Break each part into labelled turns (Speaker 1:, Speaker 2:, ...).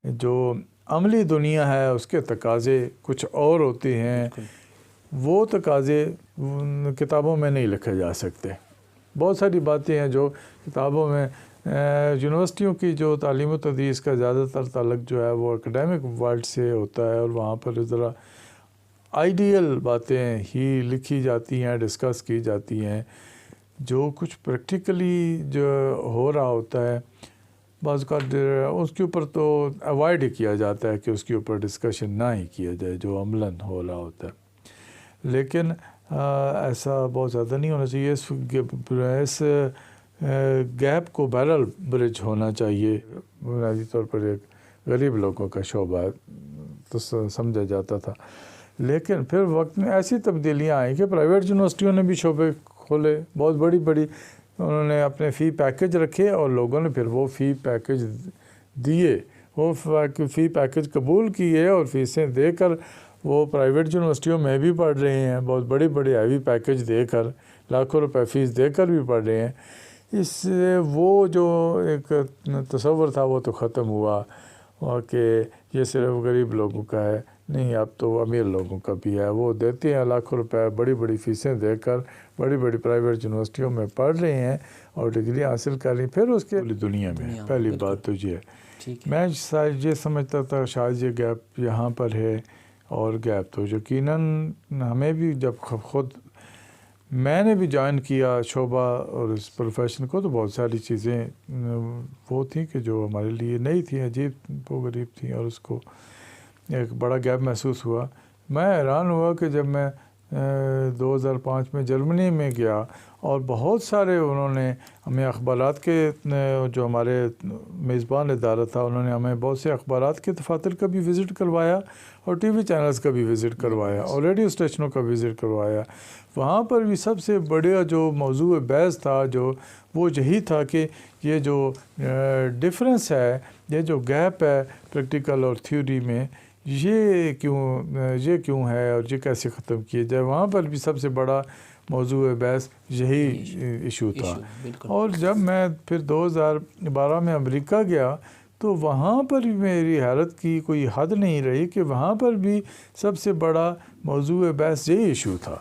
Speaker 1: جو عملی دنیا ہے اس کے تقاضے کچھ اور ہوتے ہیں، وہ تقاضے کتابوں میں نہیں لکھے جا سکتے۔ بہت ساری باتیں ہیں جو کتابوں میں یونیورسٹیوں کی جو تعلیم و تدریس کا زیادہ تر تعلق جو ہے وہ اکیڈیمک ورلڈ سے ہوتا ہے، اور وہاں پر ذرا آئیڈیل باتیں ہی لکھی جاتی ہیں، ڈسکس کی جاتی ہیں۔ جو کچھ پریکٹیکلی جو ہو رہا ہوتا ہے بعض کا اس کے اوپر تو اوائڈ ہی کیا جاتا ہے کہ اس کے اوپر ڈسکشن نہ ہی کیا جائے جو عملاً ہو رہا ہوتا ہے۔ لیکن ایسا بہت زیادہ نہیں ہونا چاہیے۔ اس گیپ کو بہرحال برج ہونا چاہیے۔ بنیادی طور پر ایک غریب لوگوں کا شعبہ تو سمجھا جاتا تھا، لیکن پھر وقت میں ایسی تبدیلیاں آئیں کہ پرائیویٹ یونیورسٹیوں نے بھی شعبے کھولے، بہت بڑی انہوں نے اپنے فی پیکج رکھے، اور لوگوں نے پھر وہ فی پیکج دیے، وہ فی پیکج قبول کیے، اور فیسیں دے کر وہ پرائیویٹ یونیورسٹیوں میں بھی پڑھ رہے ہیں، بہت بڑی ہیوی پیکج دے کر، لاکھوں روپے فیس دے کر بھی پڑھ رہے ہیں۔ اس سے وہ جو ایک تصور تھا وہ تو ختم ہوا کہ یہ صرف غریب لوگوں کا ہے۔ نہیں، اب تو امیر لوگوں کا بھی ہے، وہ دیتے ہیں لاکھوں روپے بڑی فیسیں دے کر، بڑی پرائیویٹ یونیورسٹیوں میں پڑھ رہے ہیں اور ڈگری حاصل کر رہے ہیں۔ پھر اس کے دنیا میں پہلی بات تو یہ ہے، میں یہ سمجھتا تھا شاید یہ گیپ یہاں پر ہے، اور گیپ تو یقیناً ہمیں بھی جب خود میں نے بھی جوائن کیا شعبہ اور اس پروفیشن کو، تو بہت ساری چیزیں وہ تھیں کہ جو ہمارے لیے نئی تھیں، عجیب و غریب تھیں، اور اس کو ایک بڑا گیپ محسوس ہوا۔ میں حیران ہوا کہ جب میں 2005 میں جرمنی میں گیا، اور بہت سارے انہوں نے ہمیں اخبارات کے جو ہمارے میزبان ادارہ تھا، انہوں نے ہمیں بہت سے اخبارات کے دفاتر کا بھی وزٹ کروایا، اور ٹی وی چینلز کا بھی وزٹ کروایا، اور ریڈیو اسٹیشنوں کا وزٹ کروایا۔ وہاں پر بھی سب سے بڑا جو موضوع بحث تھا وہ یہی تھا کہ یہ جو ڈفرینس ہے، یہ جو گیپ ہے پریکٹیکل اور تھیوری میں، یہ کیوں ہے، اور یہ کیسے ختم کیا جائے۔ وہاں پر بھی سب سے بڑا موضوع بحث یہی ایشو تھا۔ اور جب میں پھر 2012 میں امریکہ گیا، تو وہاں پر بھی میری حیرت کی کوئی حد نہیں رہی کہ وہاں پر بھی سب سے بڑا موضوع بحث یہی ایشو تھا۔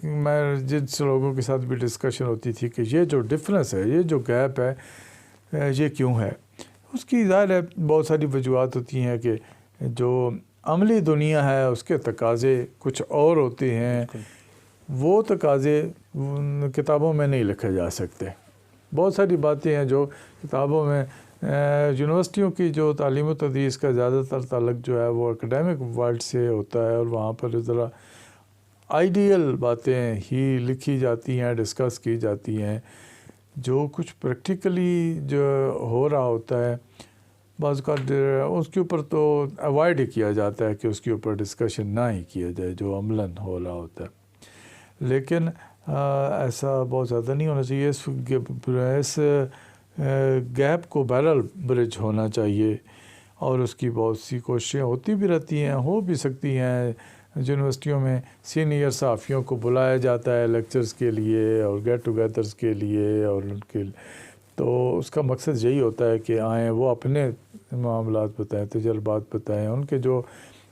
Speaker 1: میں جن لوگوں کے ساتھ بھی ڈسکشن ہوتی تھی کہ یہ جو ڈفرینس ہے، یہ جو گیپ ہے، یہ کیوں ہے، اس کی ظاہر ہے بہت ساری وجوہات ہوتی ہیں کہ جو عملی دنیا ہے اس کے تقاضے کچھ اور ہوتے ہیں، وہ تقاضے کتابوں میں نہیں لکھے جا سکتے۔ بہت ساری باتیں ہیں جو کتابوں میں یونیورسٹیوں کی جو تعلیم و تدریس کا زیادہ تر تعلق جو ہے وہ اکیڈیمک ورلڈ سے ہوتا ہے، اور وہاں پر ذرا آئیڈیل باتیں ہی لکھی جاتی ہیں، ڈسکس کی جاتی ہیں۔ جو کچھ پریکٹیکلی جو ہو رہا ہوتا ہے بعض کا اس کے اوپر تو اوائڈ ہی کیا جاتا ہے کہ اس کے اوپر ڈسکشن نہ ہی کیا جائے جو عملاً ہو رہا ہوتا ہے۔ لیکن ایسا بہت زیادہ نہیں ہونا چاہیے۔ اس گیپ کو بہرحال برج ہونا چاہیے، اور اس کی بہت سی کوششیں ہوتی بھی رہتی ہیں، ہو بھی سکتی ہیں۔ یونیورسٹیوں میں سینئر صحافیوں کو بلایا جاتا ہے لیکچرز کے لیے اور گیٹ ٹوگیدرز کے لیے، اور ان کے تو اس کا مقصد یہی ہوتا ہے کہ آئیں، وہ اپنے معاملات بتائیں، تجربات بتائیں، ان کے جو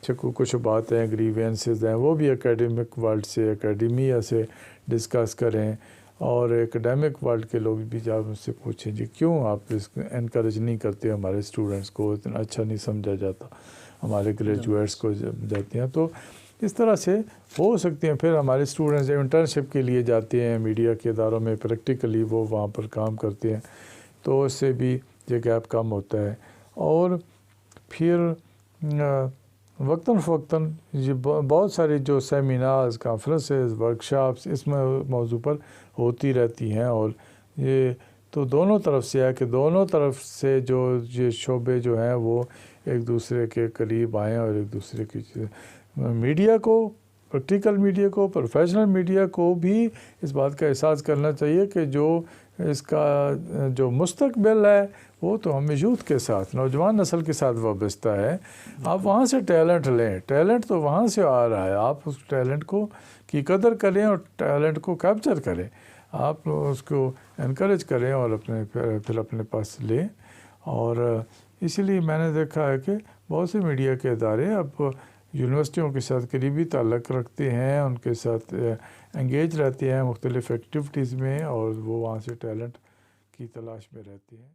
Speaker 1: شکوک و شبہات ہیں، گریوینسز ہیں، وہ بھی اکیڈمک ورلڈ سے، اکیڈمیا سے ڈسکس کریں۔ اور اکیڈمک ورلڈ کے لوگ بھی جب مجھ سے پوچھیں جی کیوں آپ اس کو انکریج نہیں کرتے ہمارے اسٹوڈنٹس کو، اتنا اچھا نہیں سمجھا جاتا ہمارے گریجویٹس کو جب جاتے ہیں، تو اس طرح سے ہو سکتے ہیں۔ پھر ہمارے اسٹوڈنٹس جب انٹرنشپ کے لیے جاتے ہیں میڈیا کے اداروں میں، پریکٹیکلی وہ وہاں پر کام کرتے ہیں، تو اس سے بھی یہ گیپ کم ہوتا ہے۔ اور پھر وقتاً فوقتاً یہ بہت ساری جو سیمینارز، کانفرنسز، ورکشاپس اس موضوع پر ہوتی رہتی ہیں، اور یہ تو دونوں طرف سے ہے کہ دونوں طرف سے جو یہ شعبے جو ہیں وہ ایک دوسرے کے قریب آئیں، اور ایک دوسرے کی میڈیا کو، پریکٹیکل میڈیا کو، پروفیشنل میڈیا کو بھی اس بات کا احساس کرنا چاہیے کہ جو اس کا جو مستقبل ہے وہ تو ہمیں یوتھ کے ساتھ، نوجوان نسل کے ساتھ وابستہ ہے۔ آپ وہاں سے ٹیلنٹ لیں، ٹیلنٹ تو وہاں سے آ رہا ہے، آپ اس ٹیلنٹ کو کی قدر کریں اور ٹیلنٹ کو کیپچر کریں، آپ اس کو انکریج کریں اور پھر اپنے پاس لیں۔ اور اسی لیے میں نے دیکھا ہے کہ بہت سے میڈیا کے ادارے اب یونیورسٹیوں کے ساتھ قریبی تعلق رکھتے ہیں، ان کے ساتھ انگیج رہتے ہیں مختلف ایکٹیویٹیز میں، اور وہ وہاں سے ٹیلنٹ کی تلاش میں رہتے ہیں۔